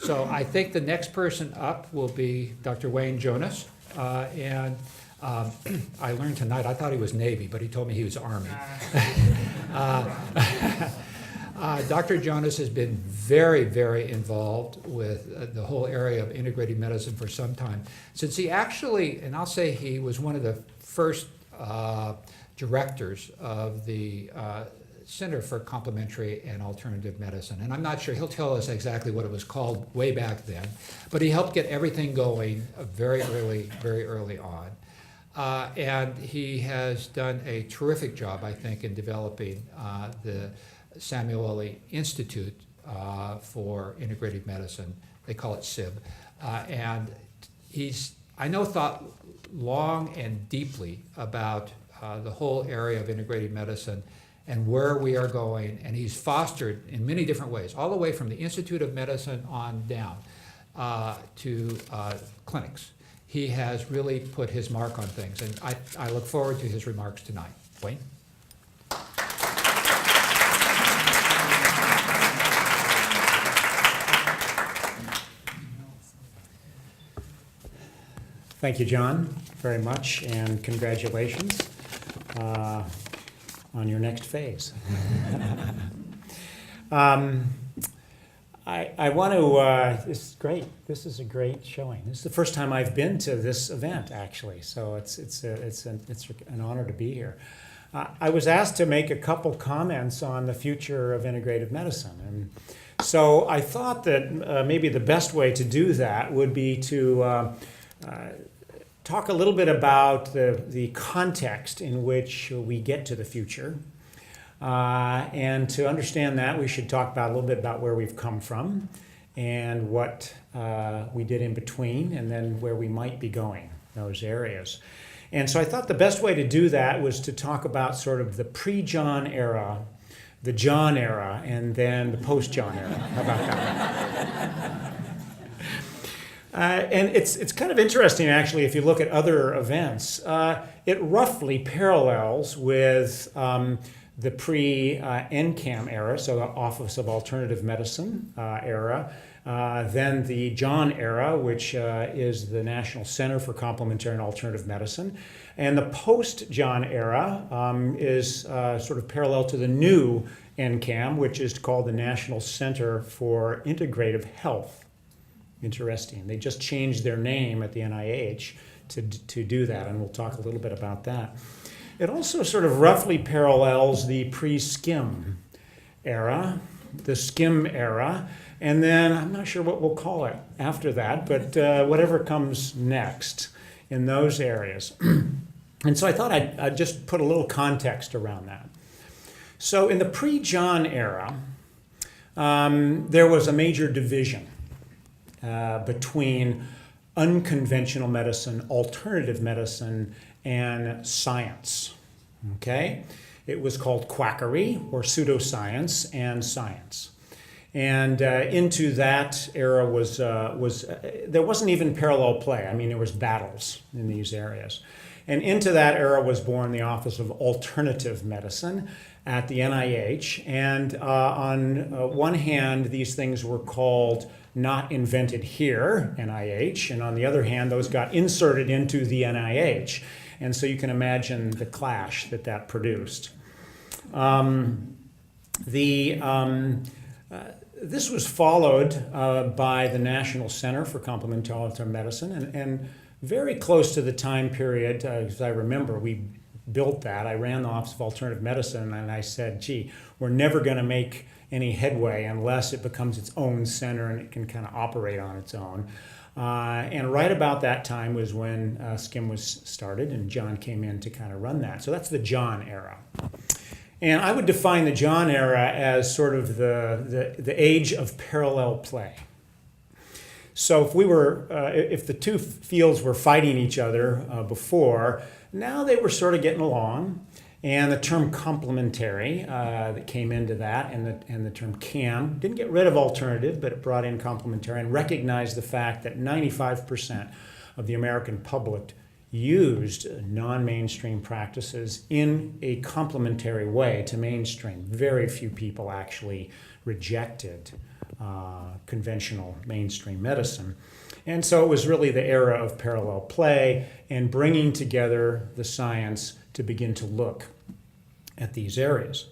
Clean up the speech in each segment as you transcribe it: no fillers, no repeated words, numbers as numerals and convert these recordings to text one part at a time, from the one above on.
So I think the next person up will be Dr. Wayne Jonas. And I learned tonight, I thought he was Navy, but he told me he was Army. Dr. Jonas has been very, very involved with the whole area of integrative medicine for some time. Since he actually, and I'll say he was one of the first directors of the Center for Complementary and Alternative Medicine. And I'm not sure, he'll tell us exactly what it was called way back then, but he helped get everything going very early on. And he has done a terrific job, I think, in developing the Samueli Institute for Integrative Medicine. They call it SIB. And he's, I know, thought long and deeply about the whole area of integrative medicine and where we are going, and he's fostered in many different ways, all the way from the Institute of Medicine on down to clinics. He has really put his mark on things, and I look forward to his remarks tonight. Wayne? Thank you, John, very much, and congratulations on your next phase. I want to, this is great. This is a great showing. This is the first time I've been to this event, actually, so it's an honor to be here. I was asked to make a couple comments on the future of integrative medicine, and so I thought that maybe the best way to do that would be to talk a little bit about the context in which we get to the future. And to understand that, we should talk about a little bit about where we've come from and what we did in between, and then where we might be going, those areas. And so I thought the best way to do that was to talk about sort of the pre-John era, the John era, and then the post-John era. How about that? And it's kind of interesting, actually, if you look at other events. It roughly parallels with the pre-NCAM era, so the Office of Alternative Medicine era, then the John era, which is the National Center for Complementary and Alternative Medicine, and the post-John era is sort of parallel to the new NCAM, which is called the National Center for Integrative Health. Interesting. They just changed their name at the NIH to do that, and we'll talk a little bit about that. It also sort of roughly parallels the pre-SCIM era, the SCIM era, and then I'm not sure what we'll call it after that, but whatever comes next in those areas. And so I thought I'd just put a little context around that. So in the pre-John era, there was a major division between unconventional medicine, alternative medicine, and science. Okay? It was called quackery or pseudoscience and science. And into that era was there wasn't even parallel play. I mean, there was battles in these areas. And into that era was born the Office of Alternative Medicine at the NIH. And on one hand, these things were called Not Invented Here, NIH, and on the other hand, those got inserted into the NIH. And so you can imagine the clash that produced. This was followed by the National Center for Complementary and Alternative Medicine, and very close to the time period, as I remember, we built that. I ran the Office of Alternative Medicine, and I said, gee, we're never going to make any headway unless it becomes its own center and it can kind of operate on its own. And right about that time was when SCIM was started, and John came in to kind of run that. So that's the John era. And I would define the John era as sort of the age of parallel play. So if the two fields were fighting each other before, now they were sort of getting along. And the term complementary that came into that, and the term CAM, didn't get rid of alternative, but it brought in complementary and recognized the fact that 95% of the American public used non-mainstream practices in a complementary way to mainstream. Very few people actually rejected conventional mainstream medicine. And so it was really the era of parallel play and bringing together the science to begin to look at these areas.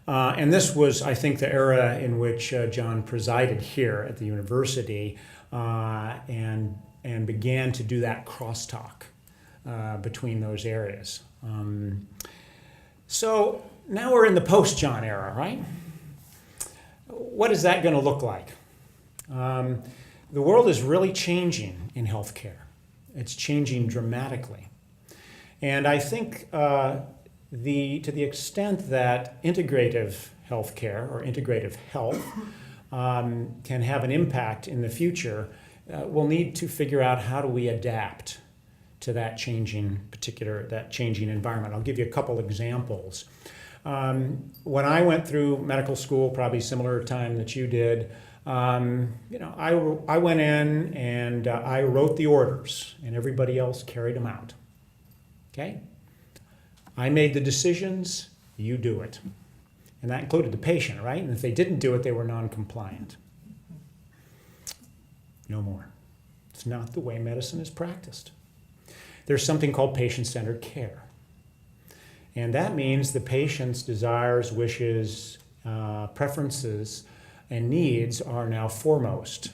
And this was, I think, the era in which John presided here at the university and began to do that crosstalk between those areas. So now we're in the post-John era, right? What is that going to look like? The world is really changing in healthcare. It's changing dramatically. And I think to the extent that integrative healthcare or integrative health can have an impact in the future, we'll need to figure out how do we adapt to that changing environment. I'll give you a couple examples. When I went through medical school, probably similar time that you did, I went in and I wrote the orders, and everybody else carried them out. Okay? I made the decisions, you do it. And that included the patient, right? And if they didn't do it, they were non-compliant. No more. It's not the way medicine is practiced. There's something called patient-centered care. And that means the patient's desires, wishes, preferences, and needs are now foremost.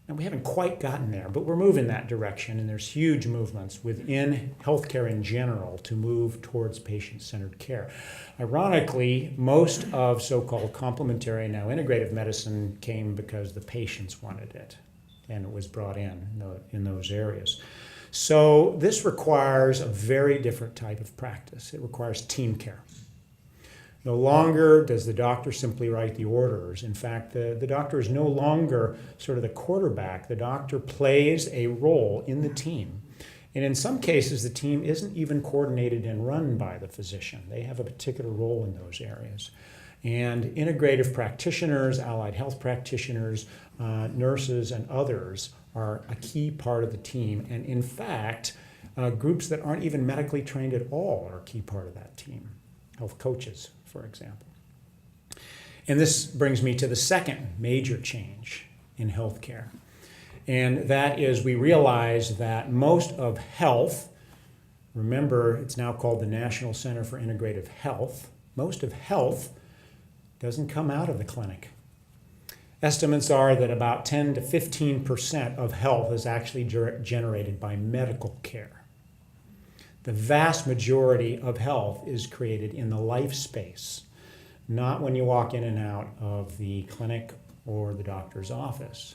And we haven't quite gotten there, but we're moving that direction, and there's huge movements within healthcare in general to move towards patient-centered care. Ironically, most of so-called complementary, now integrative medicine came because the patients wanted it, and it was brought in those areas. So this requires a very different type of practice. It requires team care. No longer does the doctor simply write the orders. In fact, the doctor is no longer sort of the quarterback. The doctor plays a role in the team. And in some cases, the team isn't even coordinated and run by the physician. They have a particular role in those areas. And integrative practitioners, allied health practitioners, nurses, and others are a key part of the team. And in fact, groups that aren't even medically trained at all are a key part of that team. Health coaches, for example. And this brings me to the second major change in healthcare. And that is we realize that most of health, remember it's now called the National Center for Integrative Health, most of health doesn't come out of the clinic. Estimates are that about 10 to 15% of health is actually generated by medical care. The vast majority of health is created in the life space, not when you walk in and out of the clinic or the doctor's office.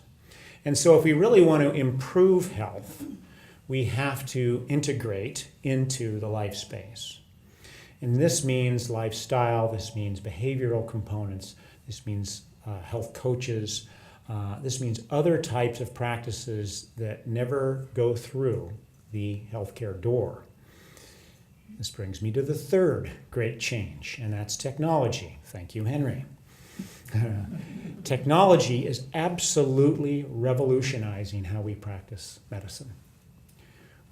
And so if we really want to improve health, we have to integrate into the life space. And this means lifestyle, this means behavioral components, this means health coaches, this means other types of practices that never go through the healthcare door. This brings me to the third great change, and that's technology. Thank you, Henry. Technology is absolutely revolutionizing how we practice medicine.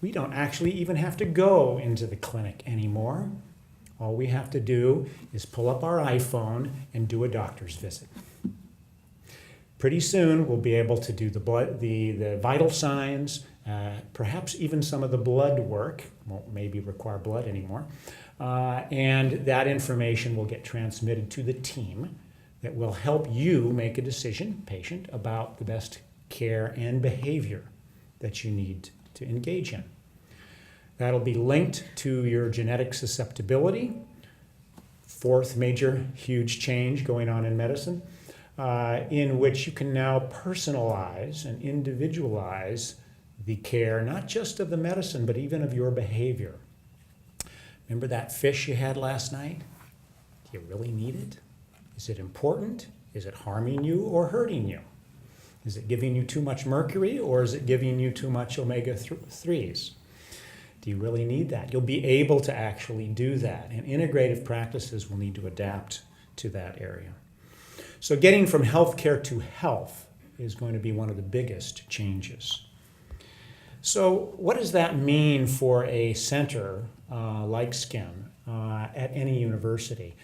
We don't actually even have to go into the clinic anymore. All we have to do is pull up our iPhone and do a doctor's visit. Pretty soon, we'll be able to do the vital signs, perhaps even some of the blood work. Won't maybe require blood anymore. And that information will get transmitted to the team that will help you make a decision, patient, about the best care and behavior that you need to engage in. That'll be linked to your genetic susceptibility. Fourth major huge change going on in medicine, in which you can now personalize and individualize the care, not just of the medicine, but even of your behavior. Remember that fish you had last night? Do you really need it? Is it important? Is it harming you or hurting you? Is it giving you too much mercury or is it giving you too much omega-3s? Do you really need that? You'll be able to actually do that, and integrative practices will need to adapt to that area. So getting from healthcare to health is going to be one of the biggest changes. So what does that mean for a center like SCIM at any university?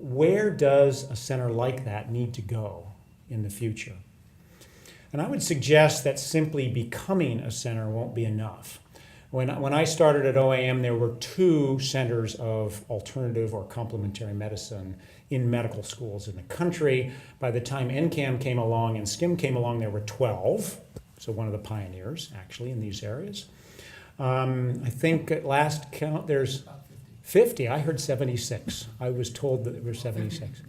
Where does a center like that need to go in the future? And I would suggest that simply becoming a center won't be enough. When I started at OAM, there were 2 centers of alternative or complementary medicine in medical schools in the country. By the time NCAM came along and SCIM came along, there were 12. So one of the pioneers, actually, in these areas. I think at last count, there's 50. I heard 76. I was told that there were 76.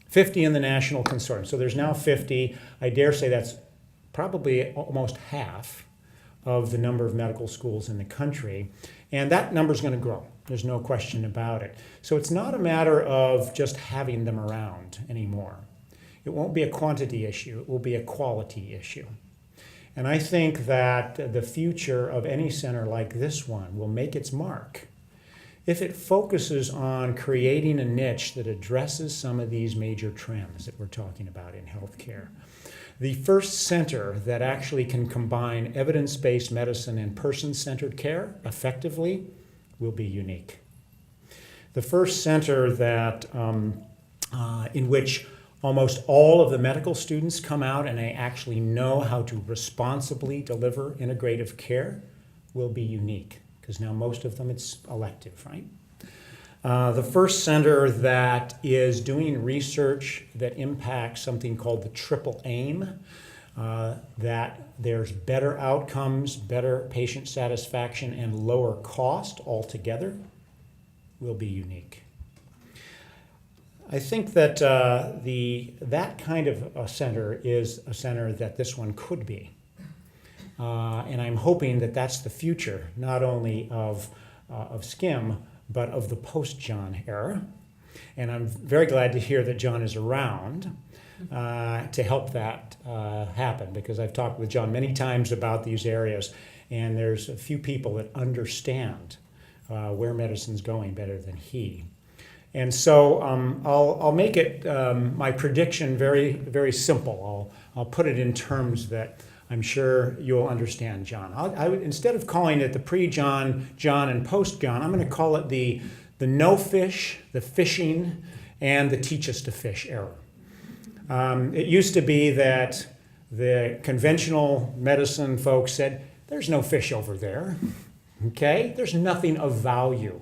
50 in the national consortium. So there's now 50. I dare say that's probably almost half of the number of medical schools in the country. And that number is going to grow. There's no question about it. So it's not a matter of just having them around anymore. It won't be a quantity issue. It will be a quality issue. And I think that the future of any center like this one will make its mark if it focuses on creating a niche that addresses some of these major trends that we're talking about in healthcare. The first center that actually can combine evidence-based medicine and person-centered care effectively will be unique. The first center that in which almost all of the medical students come out and they actually know how to responsibly deliver integrative care will be unique, because now most of them it's elective, right? The first center that is doing research that impacts something called the triple aim, that there's better outcomes, better patient satisfaction, and lower cost altogether, will be unique. I think that that kind of a center is a center that this one could be. And I'm hoping that that's the future, not only of SCIM, but of the post-John era. And I'm very glad to hear that John is around to help that happen, because I've talked with John many times about these areas, and there's a few people that understand where medicine's going better than he. And so I'll make it my prediction very, very simple. I'll put it in terms that I'm sure you'll understand, John. I would, instead of calling it the pre-John, John, and post-John, I'm going to call it the no fish, the fishing, and the teach us to fish era. It used to be that the conventional medicine folks said, there's no fish over there, okay? There's nothing of value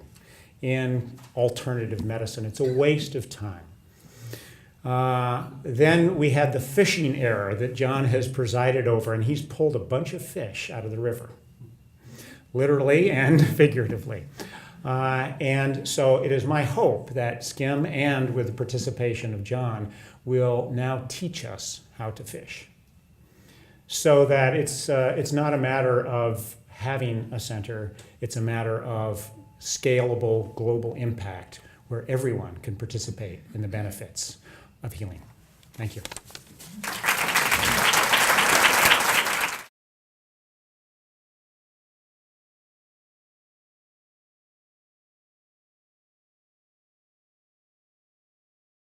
in alternative medicine. It's a waste of time. Then we had the fishing era that John has presided over, and he's pulled a bunch of fish out of the river, literally and figuratively. And so it is my hope that SCIM, and with the participation of John, will now teach us how to fish, so that it's not a matter of having a center, it's a matter of scalable global impact where everyone can participate in the benefits of healing. Thank you.